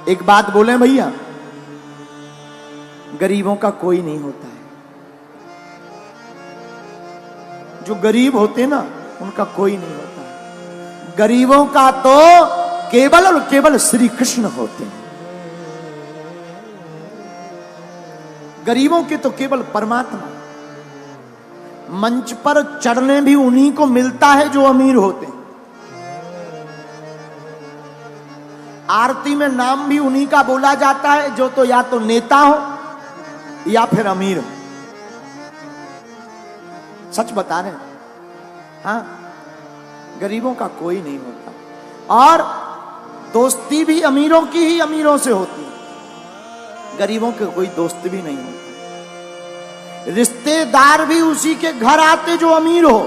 एक बात बोले भैया, गरीबों का कोई नहीं होता है। जो गरीब होते ना उनका कोई नहीं होता है। गरीबों का तो केवल और केवल श्री कृष्ण होते हैं। गरीबों के तो केवल परमात्मा। मंच पर चढ़ने भी उन्हीं को मिलता है जो अमीर होते हैं। आरती में नाम भी उन्हीं का बोला जाता है जो तो या तो नेता हो या फिर अमीर हो। सच बता रहे हैं। हाँ, गरीबों का कोई नहीं होता। और दोस्ती भी अमीरों की ही अमीरों से होती है। गरीबों के कोई दोस्त भी नहीं होता। रिश्तेदार भी उसी के घर आते जो अमीर हो।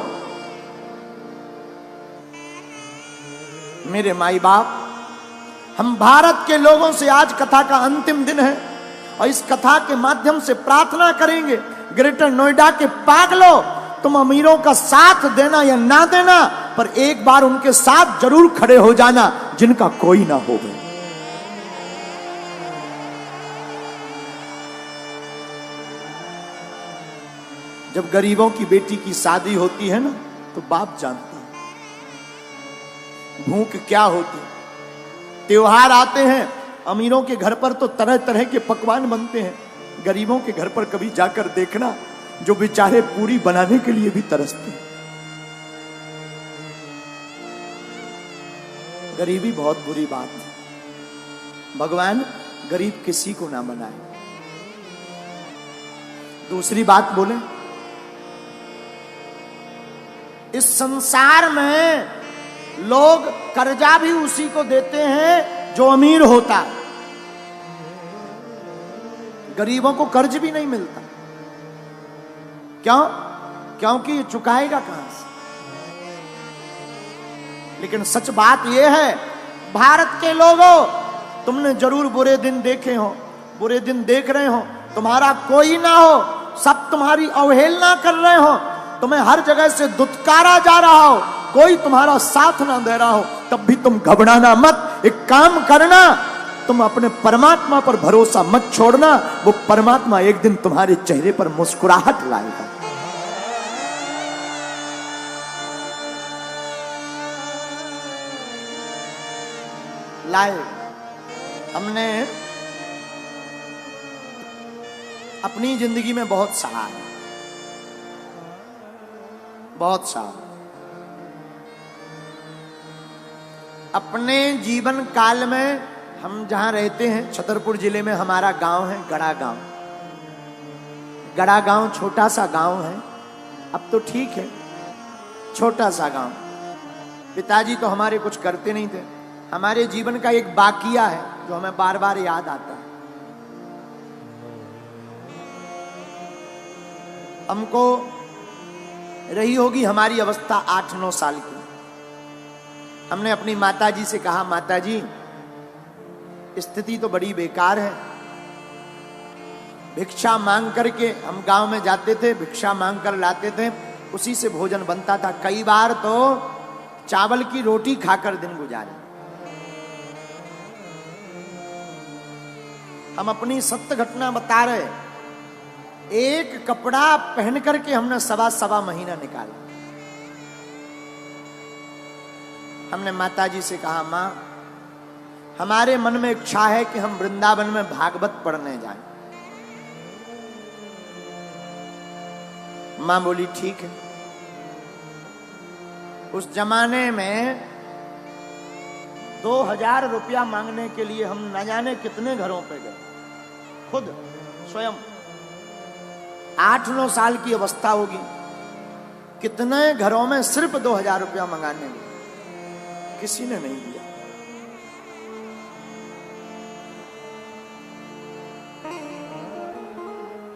मेरे माई बाप, हम भारत के लोगों से आज कथा का अंतिम दिन है और इस कथा के माध्यम से प्रार्थना करेंगे, ग्रेटर नोएडा के पागलों, तुम अमीरों का साथ देना या ना देना, पर एक बार उनके साथ जरूर खड़े हो जाना जिनका कोई ना हो। जब गरीबों की बेटी की शादी होती है ना, तो बाप जानता है भूख क्या होती। त्योहार आते हैं, अमीरों के घर पर तो तरह तरह के पकवान बनते हैं। गरीबों के घर पर कभी जाकर देखना, जो बेचारे पूरी बनाने के लिए भी तरसते हैं। गरीबी बहुत बुरी बात है। भगवान गरीब किसी को ना बनाए। दूसरी बात बोले, इस संसार में लोग कर्जा भी उसी को देते हैं जो अमीर होता। गरीबों को कर्ज भी नहीं मिलता। क्यों? क्योंकि ये चुकाएगा कहां से। लेकिन सच बात यह है, भारत के लोगों, तुमने जरूर बुरे दिन देखे हो, बुरे दिन देख रहे हो। तुम्हारा कोई ना हो, सब तुम्हारी अवहेलना कर रहे हो, तुम्हें हर जगह से दुत्कारा जा रहा हो, कोई तुम्हारा साथ ना दे रहा हो, तब भी तुम घबराना मत। एक काम करना, तुम अपने परमात्मा पर भरोसा मत छोड़ना। वो परमात्मा एक दिन तुम्हारे चेहरे पर मुस्कुराहट लाएगा। लाए। हमने अपनी जिंदगी में बहुत सहा है, बहुत सहा। अपने जीवन काल में हम जहां रहते हैं, छतरपुर जिले में हमारा गांव है गड़ा गांव। गड़ा गांव छोटा सा गांव है, अब तो ठीक है, छोटा सा गांव। पिताजी तो हमारे कुछ करते नहीं थे। हमारे जीवन का एक बाकिया है जो हमें बार बार याद आता है। हमको रही होगी हमारी अवस्था 8-9 साल की। हमने अपनी माताजी से कहा, माताजी स्थिति तो बड़ी बेकार है। भिक्षा मांग करके हम गांव में जाते थे, भिक्षा मांग कर लाते थे, उसी से भोजन बनता था। कई बार तो चावल की रोटी खाकर दिन गुजारे। हम अपनी सत्य घटना बता रहे। एक कपड़ा पहन करके हमने सवा महीना निकाला। हमने माताजी से कहा, मां, हमारे मन में इच्छा है कि हम वृंदावन में भागवत पढ़ने जाएं। मां बोली, ठीक है। उस जमाने में 2000 रुपया मांगने के लिए हम न जाने कितने घरों पे गए, खुद स्वयं। 8-9 साल की अवस्था होगी, कितने घरों में सिर्फ 2000 रुपया मंगाने गए, किसी ने नहीं दिया।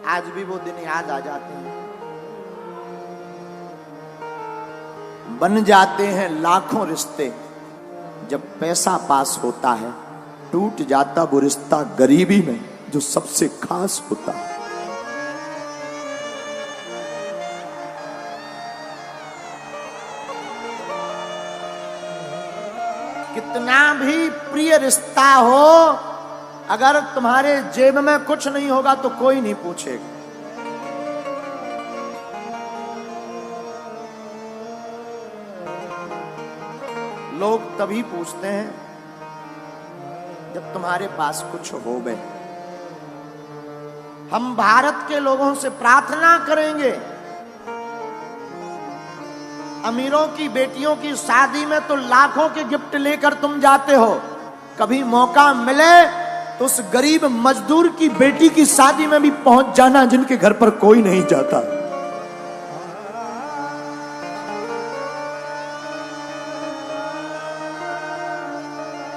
आज भी वो दिन याद आ जाते हैं। बन जाते हैं लाखों रिश्ते, जब पैसा पास होता है टूट जाता वो रिश्ता गरीबी में जो सबसे खास होता है। कितना भी प्रिय रिश्ता हो, अगर तुम्हारे जेब में कुछ नहीं होगा तो कोई नहीं पूछेगा। लोग तभी पूछते हैं जब तुम्हारे पास कुछ हो गए। हम भारत के लोगों से प्रार्थना करेंगे, अमीरों की बेटियों की शादी में तो लाखों के गिफ्ट लेकर तुम जाते हो, कभी मौका मिले तो उस गरीब मजदूर की बेटी की शादी में भी पहुंच जाना जिनके घर पर कोई नहीं जाता।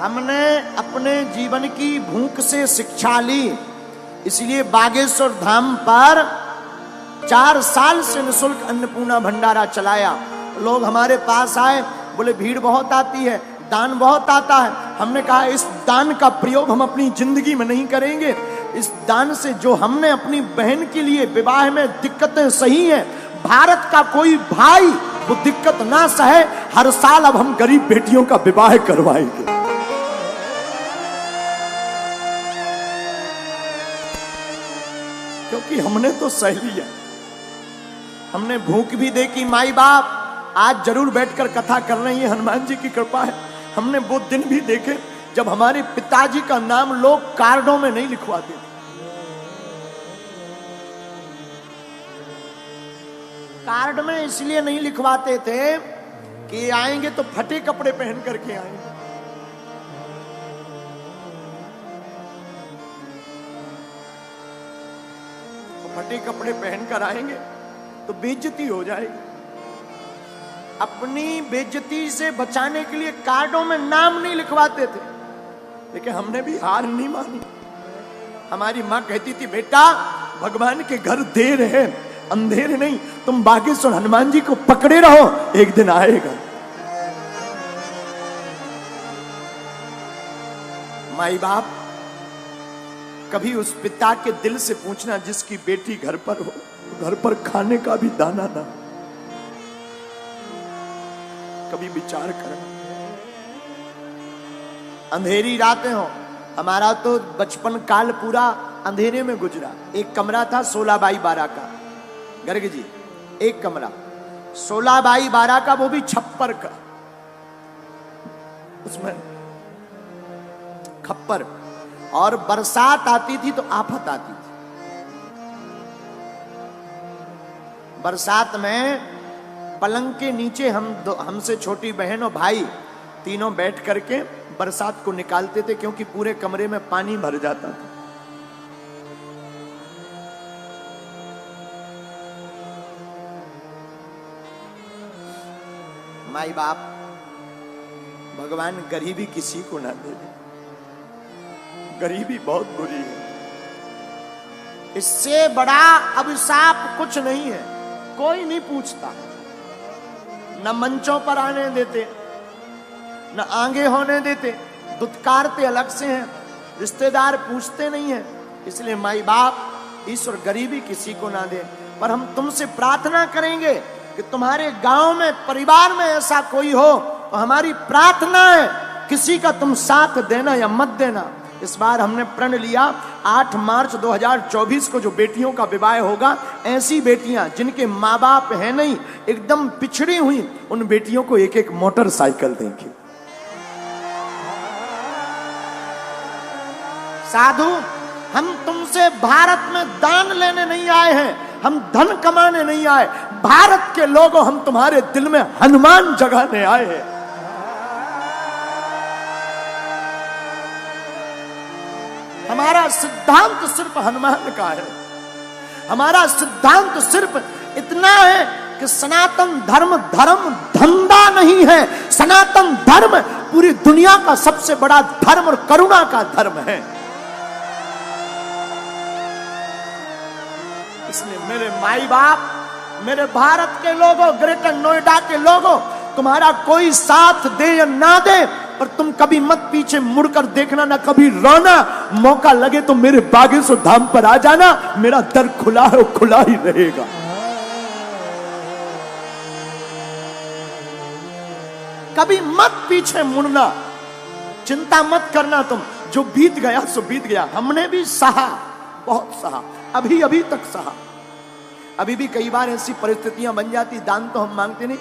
हमने अपने जीवन की भूख से शिक्षा ली, इसलिए बागेश्वर धाम पर 4 साल से निःशुल्क अन्नपूर्णा भंडारा चलाया। लोग हमारे पास आए, बोले भीड़ बहुत आती है, दान बहुत आता है। हमने कहा इस दान का प्रयोग हम अपनी जिंदगी में नहीं करेंगे। इस दान से जो हमने अपनी बहन के लिए विवाह में दिक्कतें सही हैं, भारत का कोई भाई वो दिक्कत ना सहे, हर साल अब हम गरीब बेटियों का विवाह करवाएंगे। क्योंकि हमने तो सह लिया, हमने भूख भी देखी। माई बाप आज जरूर बैठकर कथा कर रहे हैं, हनुमान जी की कृपा है। हमने वो दिन भी देखे जब हमारे पिताजी का नाम लोग कार्डों में नहीं लिखवाते थे। कार्ड में इसलिए नहीं लिखवाते थे कि आएंगे तो फटे कपड़े पहन करके आएंगे। फटे कपड़े पहनकर आएंगे तो बेइज्जती हो जाएगी। अपनी बेइज्जती से बचाने के लिए कार्डों में नाम नहीं लिखवाते थे, लेकिन हमने भी हार नहीं मानी। हमारी मां कहती थी बेटा भगवान के घर देर है अंधेर नहीं, तुम बागेश्वर हनुमान जी को पकड़े रहो, एक दिन आएगा। माई बाप कभी उस पिता के दिल से पूछना जिसकी बेटी घर पर हो, घर पर खाने का भी दाना ना, कभी विचार करना। अंधेरी रातें हो, हमारा तो बचपन काल पूरा अंधेरे में गुजरा। एक कमरा था 16 बाई 12 का, गर्ग जी एक कमरा 16 बाई 12 का, वो भी छप्पर का, उसमें खप्पर। और बरसात आती थी तो आफत आती थी। बरसात में पलंग के नीचे हमसे छोटी बहन और भाई तीनों बैठ करके बरसात को निकालते थे, क्योंकि पूरे कमरे में पानी भर जाता था। माई बाप भगवान गरीबी किसी को ना दे, गरीबी बहुत बुरी है। इससे बड़ा अभिशाप कुछ नहीं है। कोई नहीं पूछता, न मंचों पर आने देते, न आगे होने देते, दुत्कारते अलग से हैं, रिश्तेदार पूछते नहीं हैं। इसलिए माई बाप ईश्वर गरीबी किसी को ना दे। पर हम तुमसे प्रार्थना करेंगे कि तुम्हारे गांव में परिवार में ऐसा कोई हो तो हमारी प्रार्थना है किसी का तुम साथ देना या मत देना। इस बार हमने प्रण लिया 8 मार्च 2024 को जो बेटियों का विवाह होगा, ऐसी बेटियां जिनके माँ बाप है नहीं, एकदम पिछड़ी हुई, उन बेटियों को एक एक मोटरसाइकिल देंगे। साधु हम तुमसे भारत में दान लेने नहीं आए हैं, हम धन कमाने नहीं आए। भारत के लोगों हम तुम्हारे दिल में हनुमान जगाने आए हैं। हमारा सिद्धांत सिर्फ हनुमान का है। हमारा सिद्धांत सिर्फ इतना है कि सनातन धर्म धर्म धंधा नहीं है। सनातन धर्म पूरी दुनिया का सबसे बड़ा धर्म और करुणा का धर्म है। इसलिए मेरे माई बाप, मेरे भारत के लोगों, ग्रेटर नोएडा के लोगों, तुम्हारा कोई साथ दे या ना दे, पर तुम कभी मत पीछे मुड़कर देखना, ना कभी रोना। मौका लगे तो मेरे बागेश्वर धाम पर आ जाना, मेरा दर खुला है, वो खुला ही रहेगा। कभी मत पीछे मुड़ना। चिंता मत करना तुम, जो बीत गया सो बीत गया। हमने भी सहा, बहुत सहा, अभी अभी तक सहा। अभी भी कई बार ऐसी परिस्थितियां बन जाती, दान तो हम मांगते नहीं,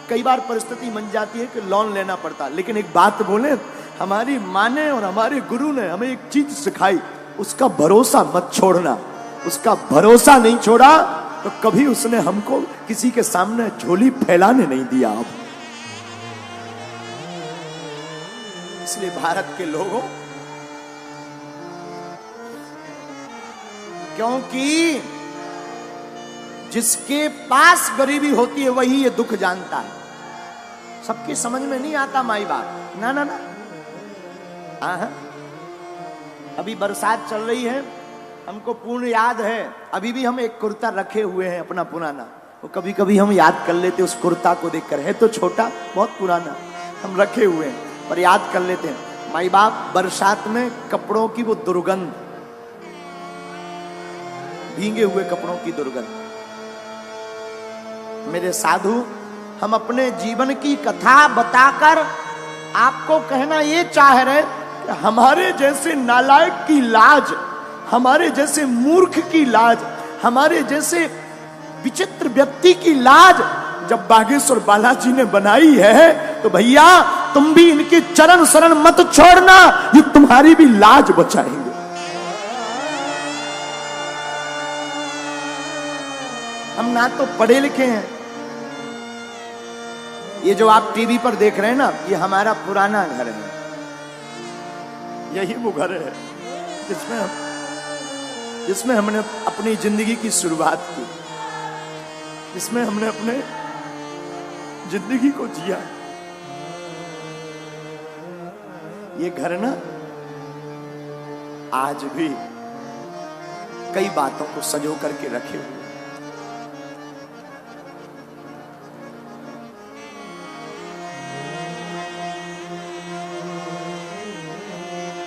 कई बार परिस्थिति बन जाती है कि लोन लेना पड़ता। लेकिन एक बात बोले, हमारी माँ ने और हमारे गुरु ने हमें एक चीज सिखाई, उसका भरोसा मत छोड़ना। उसका भरोसा नहीं छोड़ा तो कभी उसने हमको किसी के सामने झोली फैलाने नहीं दिया। अब इसलिए भारत के लोगों, क्योंकि जिसके पास गरीबी होती है वही ये दुख जानता है। सबकी समझ में नहीं आता माई बाप, ना ना ना। अभी बरसात चल रही है, हमको पूर्ण याद है, अभी भी हम एक कुर्ता रखे हुए हैं अपना पुराना, वो कभी कभी हम याद कर लेते उस कुर्ता को देखकर। है तो छोटा, बहुत पुराना, हम रखे हुए हैं पर याद कर लेते हैं। माई बाप बरसात में कपड़ों की वो दुर्गंध, भीगे हुए कपड़ों की दुर्गंध। मेरे साधु, हम अपने जीवन की कथा बताकर आपको कहना ये चाह रहे कि हमारे जैसे नालायक की लाज, हमारे जैसे मूर्ख की लाज, हमारे जैसे विचित्र व्यक्ति की लाज जब बागेश्वर बालाजी ने बनाई है, तो भैया तुम भी इनके चरण शरण मत छोड़ना, ये तुम्हारी भी लाज बचाएंगे। हम ना तो पढ़े लिखे हैं, ये जो आप टीवी पर देख रहे हैं ना, ये हमारा पुराना घर है। यही वो घर है जिसमें हमने अपनी जिंदगी की शुरुआत की, जिसमें हमने अपने जिंदगी को जिया। ये घर ना आज भी कई बातों को सजो करके रखे हुए।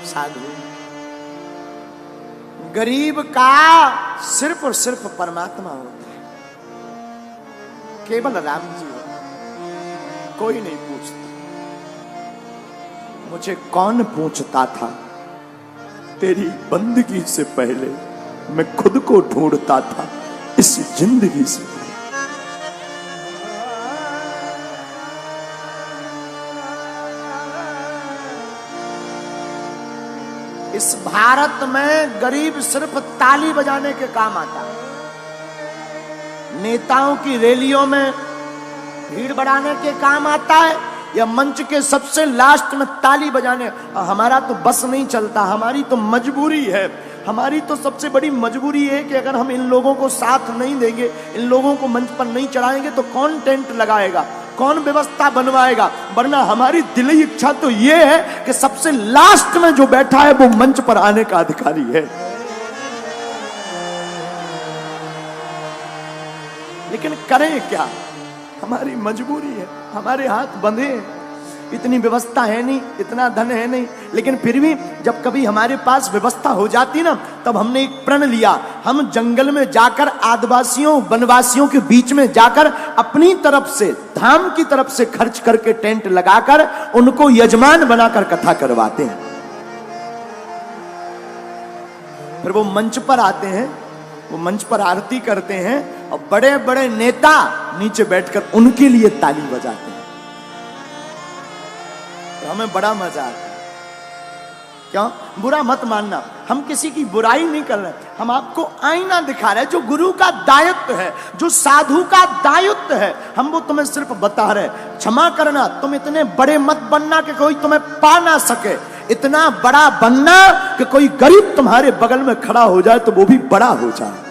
साधु, गरीब का सिर्फ और सिर्फ परमात्मा होता है, केवल राम जी होता, कोई नहीं पूछता। मुझे कौन पूछता था, तेरी बंदगी से पहले मैं खुद को ढूंढता था इस जिंदगी से। इस भारत में गरीब सिर्फ ताली बजाने के काम आता है, नेताओं की रैलियों में भीड़ बढ़ाने के काम आता है, या मंच के सबसे लास्ट में ताली बजाने। हमारा तो बस नहीं चलता, हमारी तो मजबूरी है। हमारी तो सबसे बड़ी मजबूरी है कि अगर हम इन लोगों को साथ नहीं देंगे, इन लोगों को मंच पर नहीं चढ़ाएंगे, तो कौन टेंट लगाएगा, कौन व्यवस्था बनवाएगा। वरना हमारी दिली इच्छा तो ये है कि सबसे लास्ट में जो बैठा है वो मंच पर आने का अधिकारी है। लेकिन करें क्या, हमारी मजबूरी है, हमारे हाथ बंधे हैं, इतनी व्यवस्था है नहीं, इतना धन है नहीं। लेकिन फिर भी जब कभी हमारे पास व्यवस्था हो जाती ना, तब हमने एक प्रण लिया, हम जंगल में जाकर आदिवासियों वनवासियों के बीच में जाकर अपनी तरफ से, धाम की तरफ से खर्च करके टेंट लगाकर उनको यजमान बनाकर कथा करवाते हैं। फिर वो मंच पर आते हैं, वो मंच पर आरती करते हैं और बड़े बड़े नेता नीचे बैठकर उनके लिए ताली बजाते हैं। तो हमें बड़ा मजा आता है। क्यों? बुरा मत मानना, हम किसी की बुराई नहीं कर रहे, हम आपको आईना दिखा रहे हैं जो गुरु का दायित्व है, जो साधु का दायित्व है, हम वो तुम्हें सिर्फ बता रहे। क्षमा करना, तुम इतने बड़े मत बनना कि कोई तुम्हें पा ना सके, इतना बड़ा बनना कि कोई गरीब तुम्हारे बगल में खड़ा हो जाए तो वो भी बड़ा हो जाए।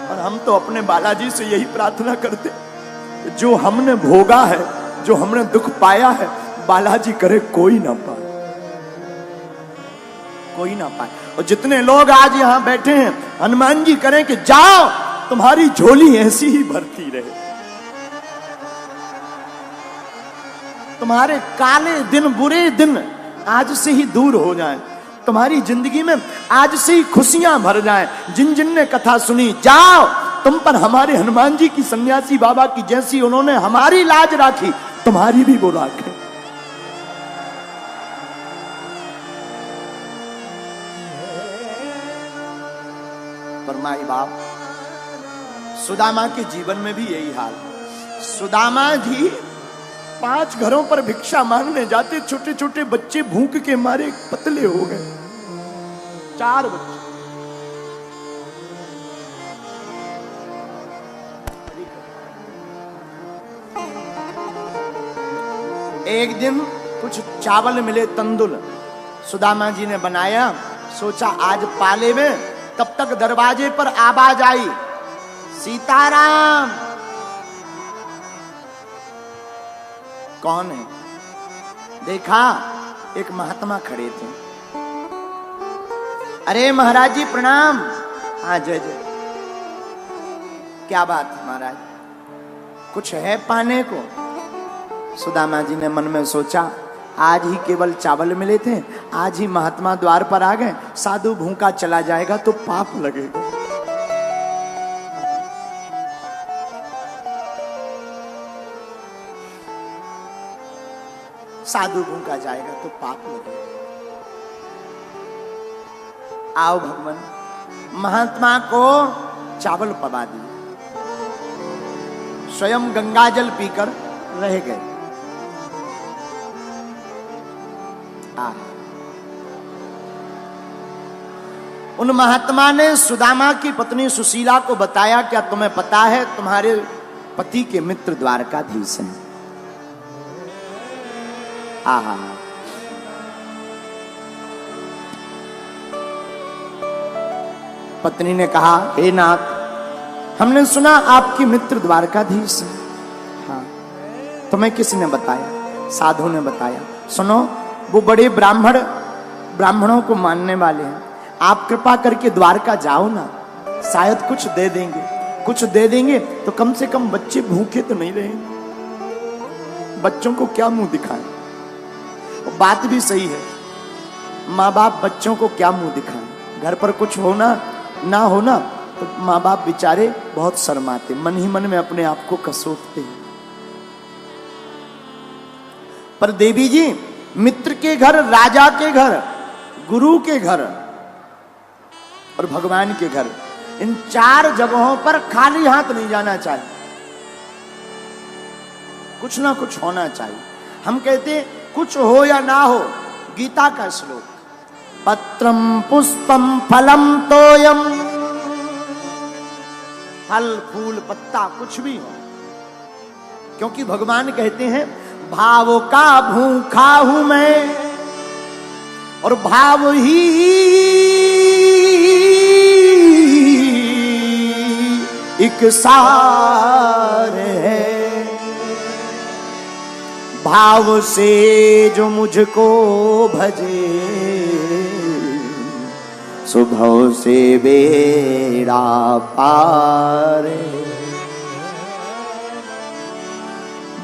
और हम तो अपने बालाजी से यही प्रार्थना करते, जो हमने भोगा है, जो हमने दुख पाया है, बालाजी करे कोई ना पाए, कोई ना पाए। और जितने लोग आज यहां बैठे हैं, हनुमान जी करें कि जाओ तुम्हारी झोली ऐसी ही भरती रहे, तुम्हारे काले दिन बुरे दिन आज से ही दूर हो जाएं, तुम्हारी जिंदगी में आज से ही खुशियां भर जाएं। जिन जिन ने कथा सुनी, जाओ तुम पर हमारे हनुमान जी की, सन्यासी बाबा की जैसी उन्होंने हमारी लाज राखी, तुम्हारी भी वो राखें। पर माई बाप, सुदामा के जीवन में भी यही हाल। सुदामा जी 5 घरों पर भिक्षा मांगने जाते, छोटे छोटे बच्चे भूख के मारे पतले हो गए। 4 बच्चे। एक दिन कुछ चावल मिले, तंदुल सुदामा जी ने बनाया। सोचा आज पाले में, तब तक दरवाजे पर आवाज आई, सीताराम। कौन है? देखा, एक महात्मा खड़े थे। अरे महाराज जी प्रणाम। हाँ जय जय। क्या बात है महाराज, कुछ है पाने को? सुदामा जी ने मन में सोचा, आज ही केवल चावल मिले थे, आज ही महात्मा द्वार पर आ गए, साधु भूखा चला जाएगा तो पाप लगेगा। साधु भूखा जाएगा तो पाप लगेगा। आओ भगवान। महात्मा को चावल पवा दिए, स्वयं गंगा जल पीकर रह गए। उन महात्मा ने सुदामा की पत्नी सुशीला को बताया, क्या तुम्हें पता है तुम्हारे पति के मित्र द्वारकाधीश हैं? आहा। पत्नी ने कहा, हे नाथ, हमने सुना आपकी मित्र द्वारकाधीश हैं। हाँ। तुम्हें किसने बताया? साधु ने बताया। सुनो, वो बड़े ब्राह्मणों को मानने वाले हैं। आप कृपा करके द्वारका जाओ ना, शायद कुछ दे देंगे। कुछ दे देंगे तो कम से कम बच्चे भूखे तो नहीं रहेंगे। बच्चों को क्या मुंह दिखाएं? बात भी सही है, माँ बाप बच्चों को क्या मुंह दिखाएं? घर पर कुछ होना ना होना तो माँ बाप बेचारे बहुत शर्माते, मन ही मन में अपने आप को कसोटते हैं। पर देवी जी, मित्र के घर, राजा के घर, गुरु के घर और भगवान के घर, इन 4 जगहों पर खाली हाथ नहीं जाना चाहिए। कुछ ना कुछ होना चाहिए। हम कहते कुछ हो या ना हो, गीता का श्लोक, पत्रम पुष्पम फलम तोयम, फल फूल पत्ता कुछ भी हो, क्योंकि भगवान कहते हैं भाव का भूखा हूं मैं और भाव ही एक सार है। भाव से जो मुझको भजे, सुभव से बेड़ा पार।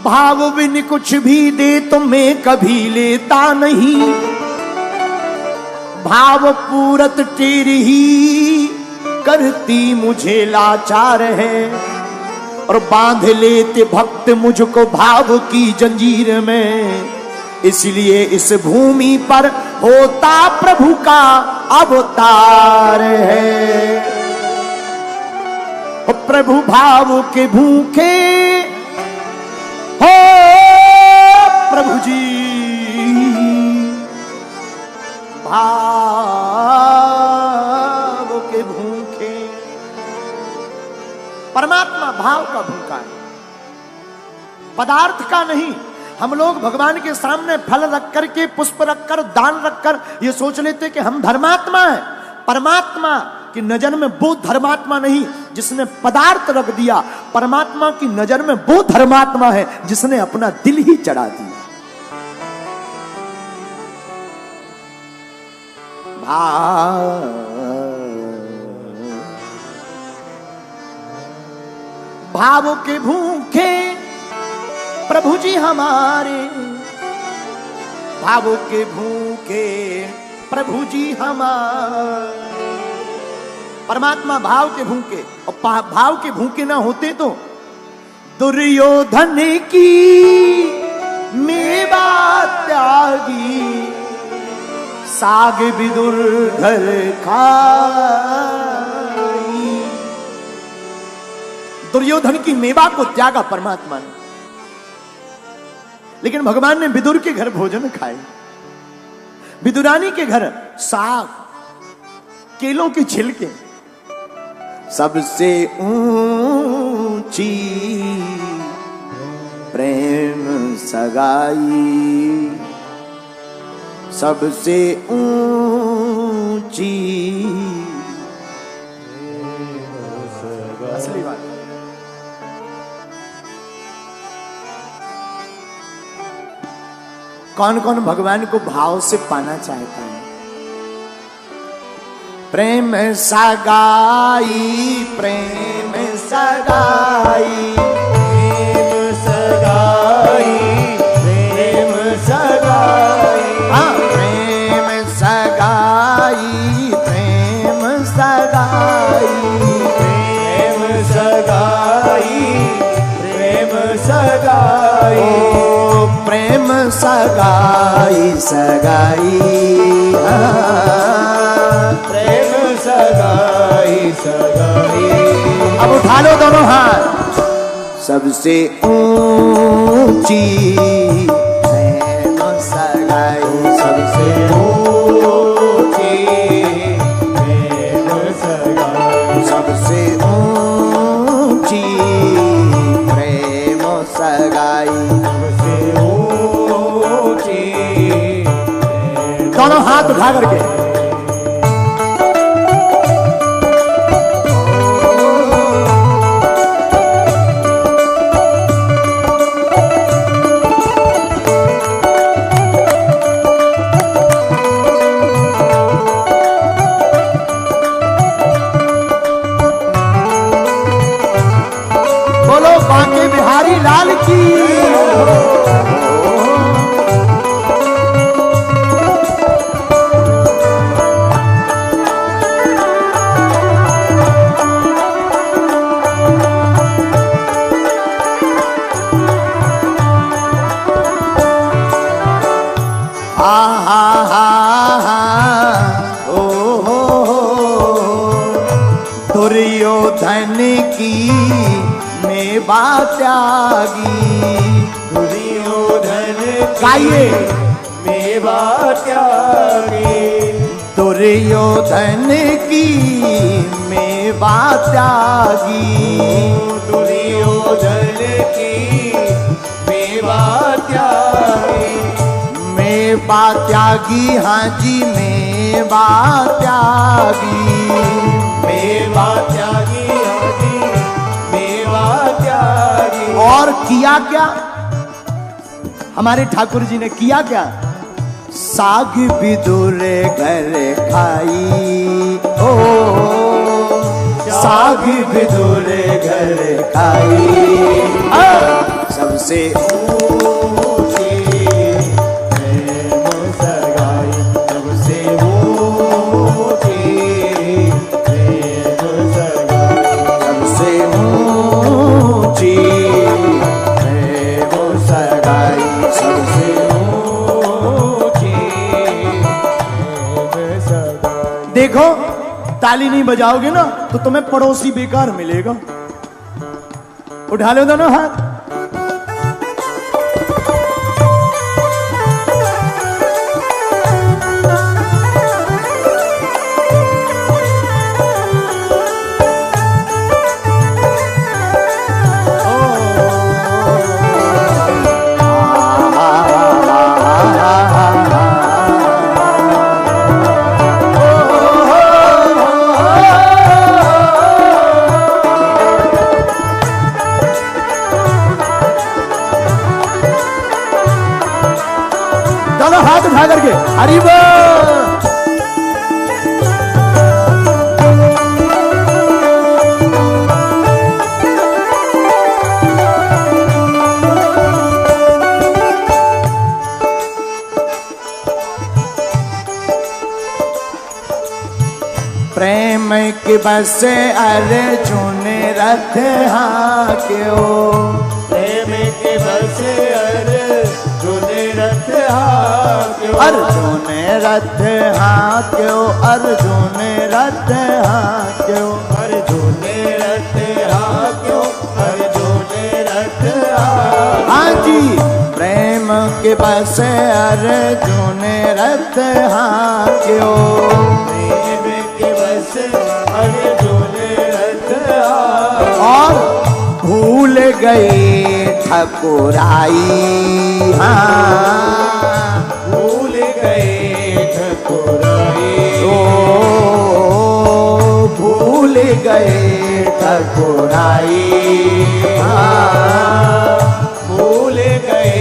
भाव बिन कुछ भी दे तो मैं कभी लेता नहीं, भाव पूरत तेरी ही करती मुझे लाचार है। और बांध लेते भक्त मुझको भाव की जंजीर में, इसलिए इस भूमि पर होता प्रभु का अवतार है। और प्रभु भाव के भूखे हो प्रभु जी, भाव के भूखे। परमात्मा भाव का भूखा है, पदार्थ का नहीं। हम लोग भगवान के सामने फल रख करके, पुष्प रखकर, दान रखकर ये सोच लेते कि हम धर्मात्मा हैं। परमात्मा की नजर में वो धर्मात्मा नहीं जिसने पदार्थ रख दिया, परमात्मा की नजर में वो धर्मात्मा है जिसने अपना दिल ही चढ़ा दिया। भाव के भूखे प्रभु जी हमारे, भाव के भूखे प्रभु जी हमारे। परमात्मा भाव के भूखे, और भाव के भूखे ना होते तो दुर्योधन की मेवा त्यागी, साग विदुर घर खाई। दुर्योधन की मेवा को त्यागा परमात्मा ने, लेकिन भगवान ने विदुर के घर भोजन खाए। विदुरानी के घर साग, केलों की छिलके। सबसे ऊंची प्रेम सगाई, सबसे ऊंची असली बात। कौन कौन भगवान को भाव से पाना चाहता है? प्रेम सगाई, प्रेम सगाई, प्रेम सगाई, प्रेम सगाई, हाँ प्रेम सगाई, प्रेम सगाई, प्रेम सगाई, प्रेम सगाई, ओ प्रेम सगाई सगाई, प्रेम सगाई सगाई। अब उठा लो दोनों हाथ। सबसे ऊंची प्रेम सगाई, सबसे ऊंची प्रेम सगाई, सबसे ऊंची प्रेम सगाई। सबसे ऊंची दोनों हाथ उठा करके बोलो बांके बिहारी लाल की। हा हा हा हा ओ हो, दुर्योधन की मेवा त्यागी। दुर्योधन गाइए। मेवा त्यागी, दुर्योधन की मेवा त्यागी, दुर्योधन की मेवा त्यागी, मेवा त्यागी, हाँ जी मेवा त्यागी। मेवा त्यागी, हरि मेवा त्यागी। और किया क्या हमारे ठाकुर जी ने? किया क्या? साग विदुर घर खाई, ओ साग विदुर घर खाई। सबसे ऊंची प्रेम सगाई, सबसे ऊंची प्रेम सगाई, सबसे ऊंची प्रेम सगाई, सबसे ऊंची प्रेम सगाई। देखो ताली नहीं बजाओगे ना तो तुम्हें पड़ोसी बेकार मिलेगा। उठा लो दोनों हाथ। दोनों हाथ उठा करके हरि बोल। प्रेम के बस अर्जुन रथ हाँ क्यों, प्रेम के बस अर्जुन हाक्यो अर्जुन रथ हाक्यो अर्जुन रथ हाक्यो अर्जुन रथ हाक्यो अर्जुन रथ हाक्यो हाँ जी प्रेम के बस अर्जुन रथ हाक्यो प्रेम के बस अर्जुन रथ हाक्यो और भूल गए ठकुराई हाँ भूल गए ठकुराई भूल गए ठकुराई हाँ भूल गए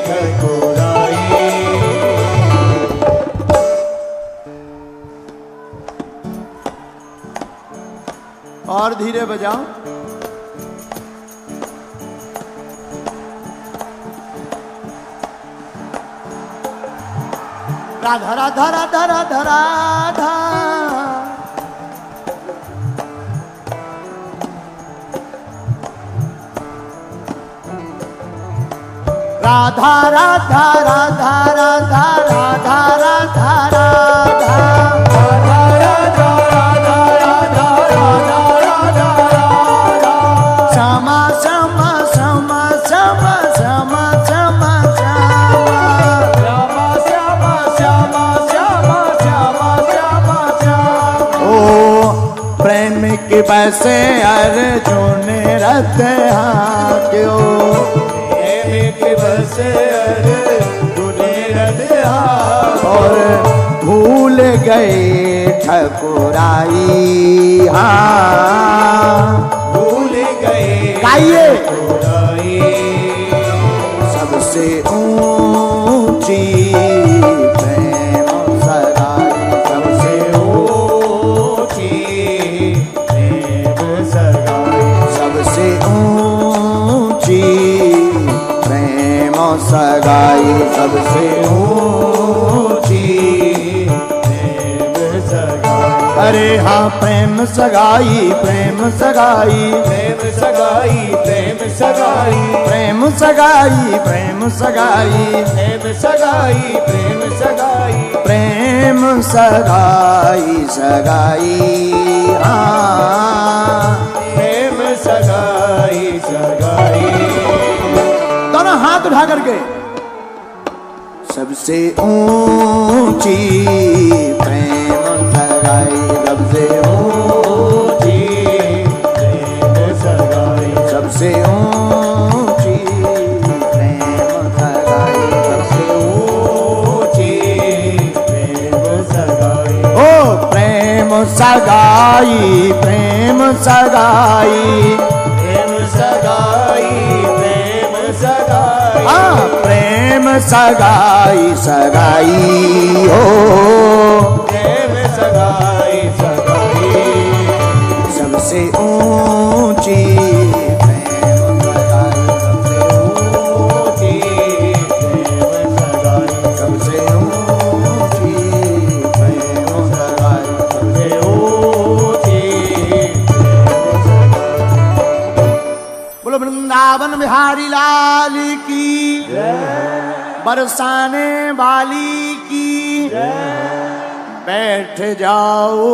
ठकुराई और धीरे बजाओ राधा राधा राधा राधा राधा राधा राधा राधा राधा राधा राधा राधा श्यामा श्यामा श्यामा श्यामा श्यामा श्यामा श्यामा ओ प्रेम के बसे अर्जुन रथ हाक्यो और भूल गए ठकुराई हाँ भूल गए गाइए ठकुराई सबसे ऊंची प्रेम सगाई सबसे ऊंची प्रेम सगाई सबसे ऊंची प्रेम सगाई सबसे ऊंची प्रेम सगाई अरे हाँ प्रेम सगाई प्रेम सगाई प्रेम सगाई प्रेम सगाई प्रेम सगाई प्रेम सगाई प्रेम सगाई प्रेम सगाई प्रेम सगाई सगाई हाँ प्रेम सगाई सगाई दोनों हाथ उठा करके सबसे ऊंची प्रेम सगाई सबसे ऊंची प्रेम सगाई सबसे ऊंची प्रेम सगाई सबसे ऊंची प्रेम सगाई ओ प्रेम सगाई प्रेम सगाई प्रेम सगाई प्रेम सगाई हाँ प्रेम सगाई सगाई हो प्रेम सगाई सगाई सबसे ऊंची प्रेम सगाई सबसे ऊंची प्रेम सगाई सबसे ऊंची प्रेम सगाई सबसे ऊंची प्रेम सगाई बोलो वृंदावन बिहारी लाल की बरसाने वाली की बैठ जाओ